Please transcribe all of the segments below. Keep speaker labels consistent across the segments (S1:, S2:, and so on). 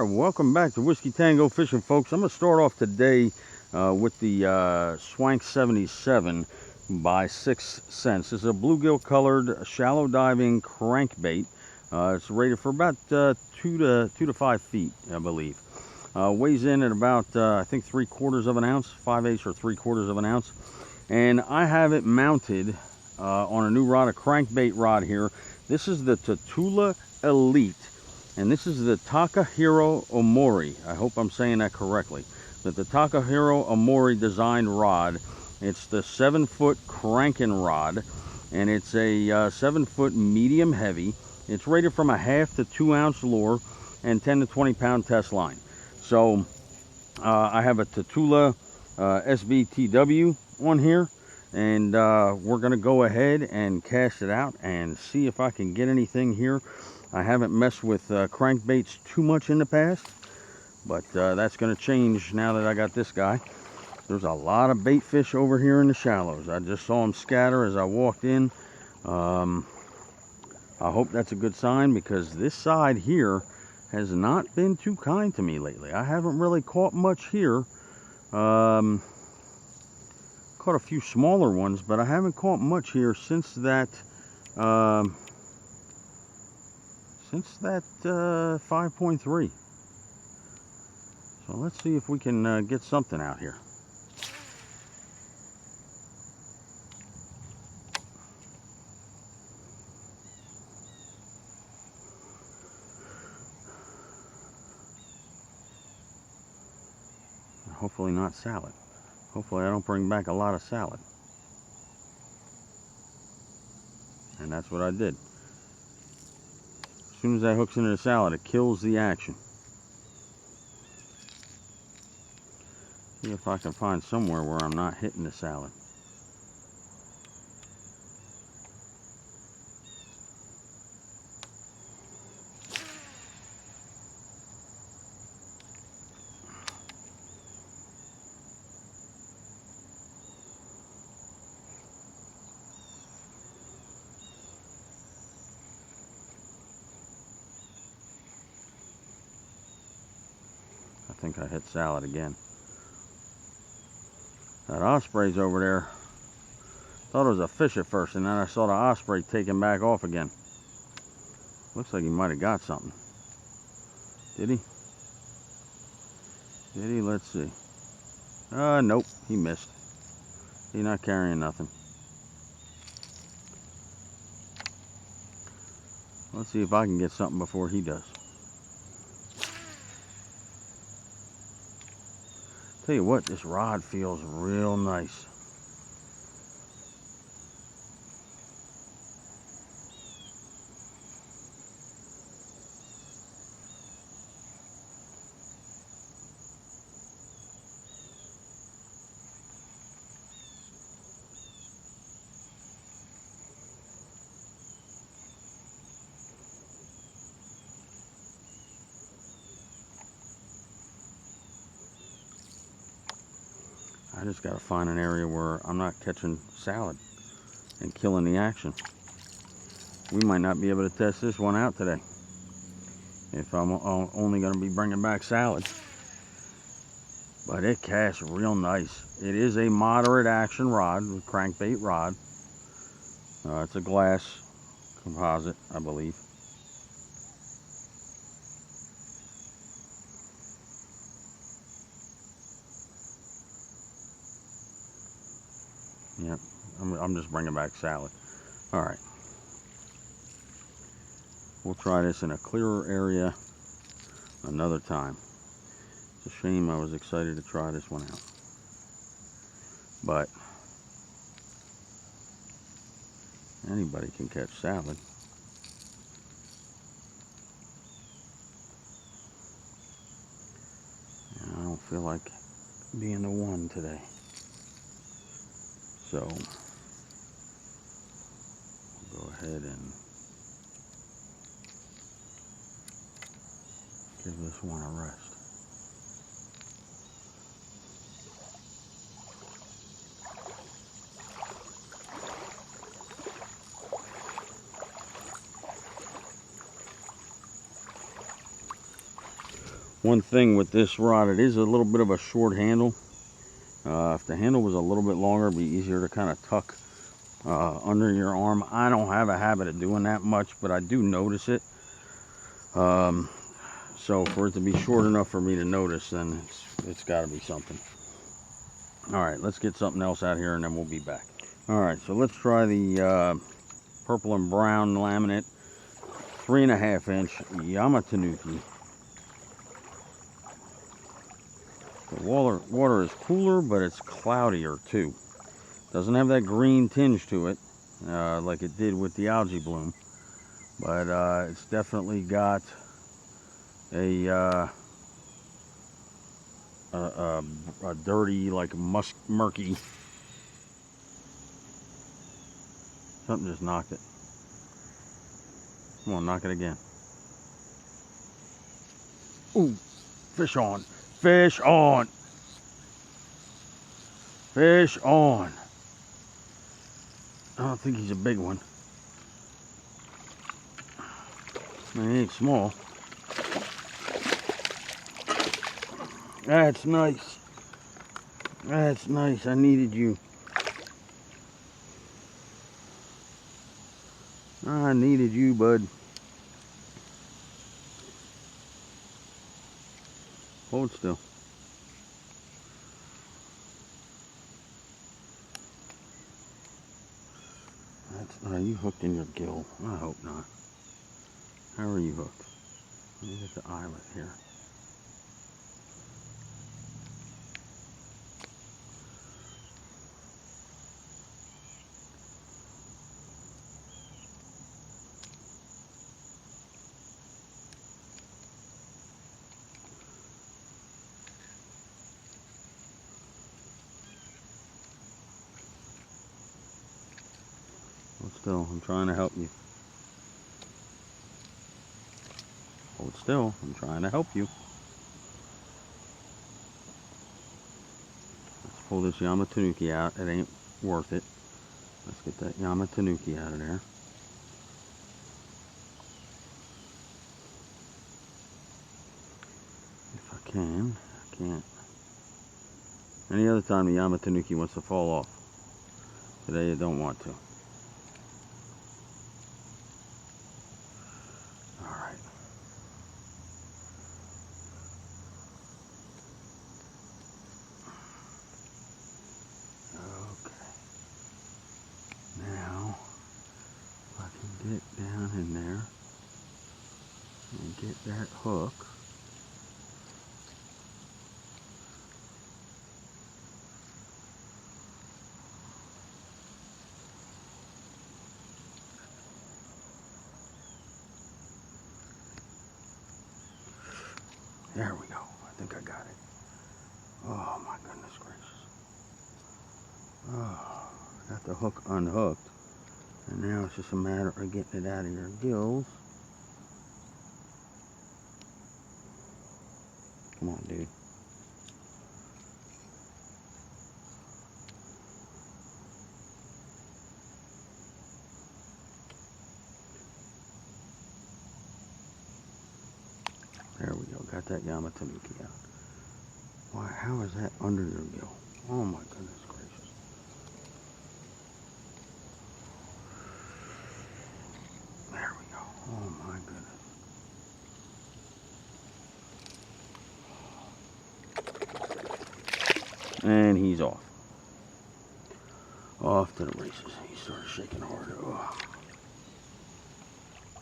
S1: Alright, welcome back to Whiskey Tango Fishing, folks. I'm going to start off today with the Swank 77 by 6 cents. This is a bluegill colored shallow diving crankbait. It's rated for about 2 to 5 feet, I believe. Weighs in at about I think 3/4 of an ounce, 5/8 or 3/4 of an ounce. And I have it mounted on a new rod, a crankbait rod here. This is the Tatula Elite. And this is the Takahiro Omori. I hope I'm saying that correctly. But the Takahiro Omori designed rod. It's the 7-foot cranking rod. And it's a 7-foot medium heavy. It's rated from a 1/2 to 2 ounce lure and 10 to 20 pound test line. So I have a Tatula SVTW on here. And we're going to go ahead and cast it out and see if I can get anything here. I haven't messed with crankbaits too much in the past, but that's going to change now that I got this guy. There's a lot of bait fish over here in the shallows. I just saw them scatter as I walked in. I hope that's a good sign, because this side here has not been too kind to me lately. I haven't really caught much here. Caught a few smaller ones, but I haven't caught much here since that 5.3. So let's see if we can get something out here. Hopefully not salad. Hopefully I don't bring back a lot of salad. And that's what I did. As soon as that hooks into the salad, it kills the action. See if I can find somewhere where I'm not hitting the salad. I think I hit salad again. That osprey's over there. Thought it was a fish at first, and then I saw the osprey taking back off again. Looks like he might have got something. Did he? Did he? Let's see. Nope, he missed. He's not carrying nothing. Let's see if I can get something before he does. Tell you what, this rod feels real nice. I just got to find an area where I'm not catching salad and killing the action. We might not be able to test this one out today if I'm only going to be bringing back salad. But it casts real nice. It is a moderate action rod, a crankbait rod. It's a glass composite, I believe. Yep, I'm just bringing back salad. All right. We'll try this in a clearer area another time. It's a shame I was excited to try this one out. But anybody can catch salad. And I don't feel like being the one today. So we'll go ahead and give this one a rest. One thing with this rod, it is a little bit of a short handle. If the handle was a little bit longer, it'd be easier to kind of tuck under your arm. I don't have a habit of doing that much, but I do notice it. So for it to be short enough for me to notice, then it's got to be something. All right, let's get something else out here and then we'll be back. All right, so let's try the purple and brown laminate 3.5 inch Yamatanuki. The water is cooler, but it's cloudier too. Doesn't have that green tinge to it like it did with the algae bloom, but it's definitely got a dirty, like murky. Something just knocked it. Come on, knock it again. Ooh, fish on. Fish on. Fish on. I don't think he's a big one. I mean, he ain't small. That's nice. That's nice. I needed you. I needed you, bud. Hold still. Are you hooked in your gill? I hope not. How are you hooked? Let me get the eyelet here. Hold still, I'm trying to help you. Hold still, I'm trying to help you. Let's pull this Yamatanuki out. It ain't worth it. Let's get that Yamatanuki out of there. If I can. I can't. Any other time the Yamatanuki wants to fall off. Today it don't want to. Get down in there and get that hook. There we go. I think I got it. Oh my goodness gracious. Oh, got the hook unhooked. And now it's just a matter of getting it out of your gills. Come on, dude. There we go. Got that Yamatanuki out. Why? How is that under your gill? Oh my goodness gracious. Oh my goodness. And he's off. Off to the races. He started shaking hard. Oh.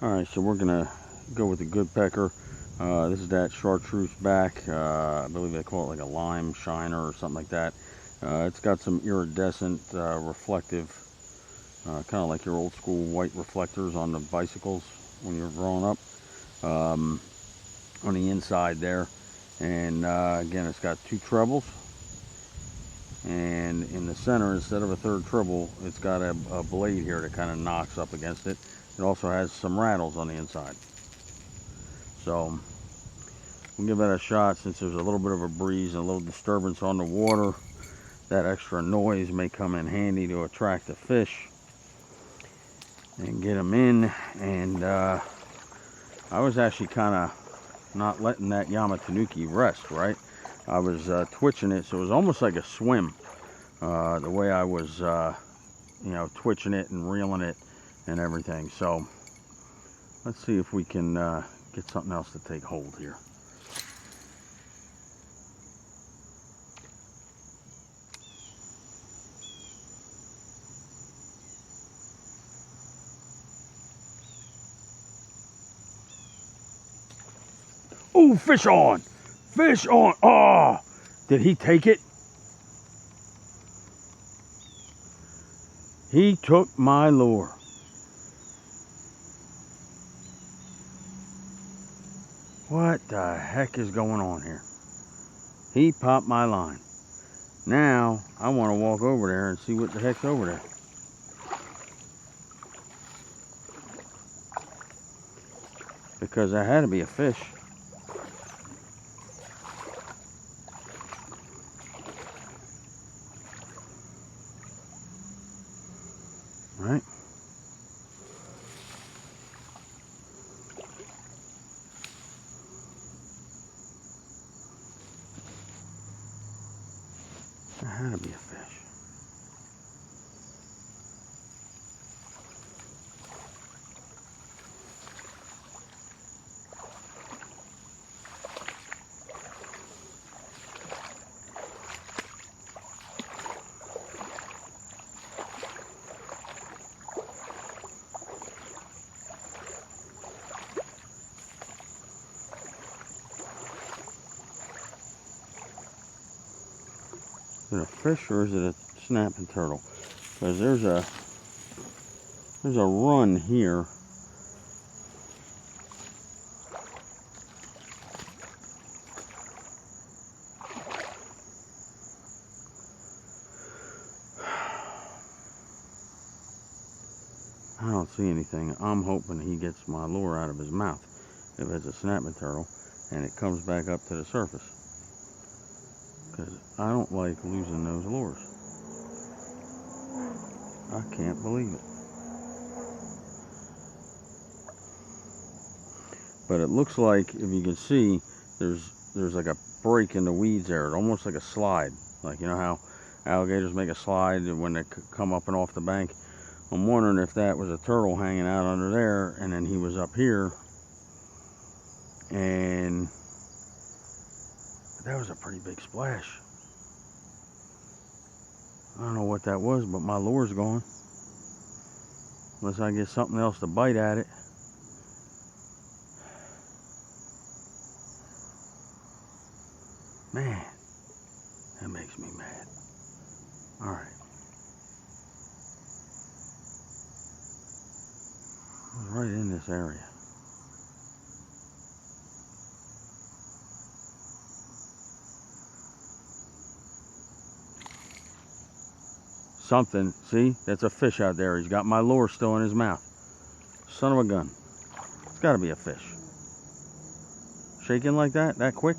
S1: Alright, so we're going to go with the good pecker. This is that chartreuse back. I believe they call it like a lime shiner or something like that. It's got some iridescent, reflective, kind of like your old school white reflectors on the bicycles when you're growing up, on the inside there. And again, it's got 2 trebles, and in the center, instead of a 3rd treble, it's got a blade here that kind of knocks up against it. It also has some rattles on the inside. So we'll give that a shot. Since there's a little bit of a breeze and a little disturbance on the water, that extra noise may come in handy to attract the fish and get them in. And I was actually kind of not letting that Yamatanuki rest, right? I was twitching it, so it was almost like a swim. The way I was, you know, twitching it and reeling it and everything. So let's see if we can get something else to take hold here. Oh, fish on! Fish on! Oh! Did he take it? He took my lure. What the heck is going on here? He popped my line. Now, I want to walk over there and see what the heck's over there. Because that had to be a fish. Right? There had to be a fish. Is it a fish or is it a snapping turtle? Because there's a run here. I don't see anything. I'm hoping he gets my lure out of his mouth if it's a snapping turtle and it comes back up to the surface. Because I don't like losing those lures. I can't believe it. But it looks like, if you can see, there's like a break in the weeds there. It's almost like a slide. Like, you know how alligators make a slide when they come up and off the bank? I'm wondering if that was a turtle hanging out under there, and then he was up here, and that was a pretty big splash. I don't know what that was, but my lure's gone. Unless I get something else to bite at it. Man, that makes me mad. All right. Right in this area. Something, see, that's a fish out there. He's got my lure still in his mouth. Son of a gun. It's got to be a fish. Shaking like that quick?